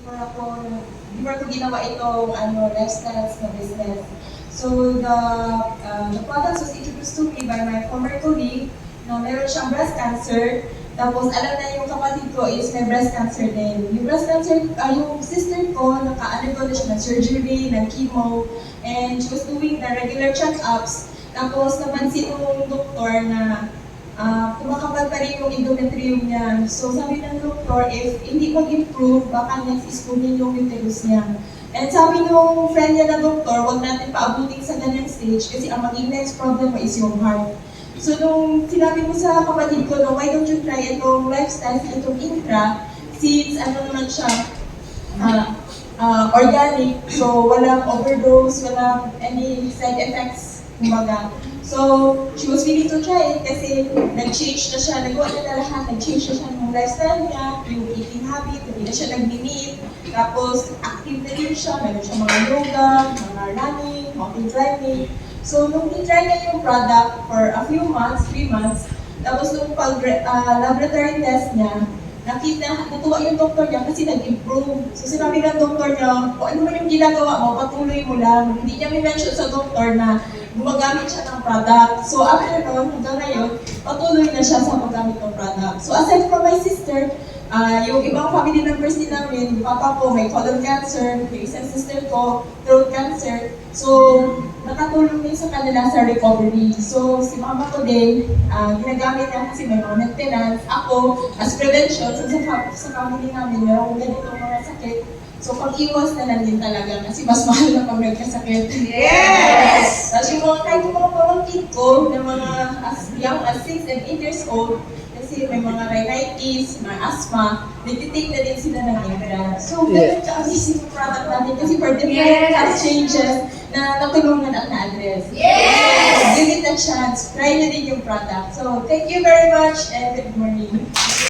Before ko ginawa itong lifestyles na business. So the product was introduced to me by my former colleague na meron siyang breast cancer. Tapos alam na yung kapatid ko is may breast cancer din. Yung breast cancer, yung sister ko, naka-undergo na siya ng surgery, ng chemo, and she was doing the regular check-ups. Tapos napansin ng doktor na kumakapal pa rin yung endometrium niya. So sabi ng doktor, if hindi mag-improve, baka next is kunin yung uterus niya. And sabi nung friend niya na doktor, huwag natin paabutin sa ganyan stage kasi ang maging next problem mo is yung heart. So nung sinabi mo sa kapatid ko, no, why don't you try itong lifestyle, itong Intra, since ano naman siya, organic, so walang overdose, walang any side effects, kumbaga. So, she was willing to try it kasi nag-change na siya, nagawa na lahat, nag-change na siya ng lifestyle niya, yung eating habit, hindi na siya nag-meet, tapos active na rin siya, meron siya mga yoga, mga running, mountain climbing. So, nung i-try niya yung product for a few months, 3 months, tapos nung laboratory test niya, natuwa yung doktor niya kasi nag-improve. So sinabi ng doktor niya, kung ano man yung ginagawa mo, patuloy mo lang. Hindi niya may-mention sa doktor na gumagamit siya ng product. So after nun, hanggang ngayon, patuloy na siya sa paggamit ng product. So aside from my sister, yung ibang family members din namin, yung papa ko may colon cancer, yung isang sister ko, throat cancer. So, nakatulong din sa kanila sa recovery. So, si mama ko din, ginagamit niya kasi may mga maintenance. Ako, as prevention, sa family namin, meron ganitong mga sakit. So, pag-iwas na lang din talaga kasi mas mahal na pag nagkasakit. Yes! Tapos yung kahit yung mga pamangkin ko, na mga as young as 6 and 8 years old, kasi may mga rhinitis, may asthma, nag-take na din sila ng Intra. So, ganun ka-amazing yung product natin kasi for different health changes na natulungan at na-address. Yes! So, give it a chance. Try na din yung product. So, thank you very much and good morning.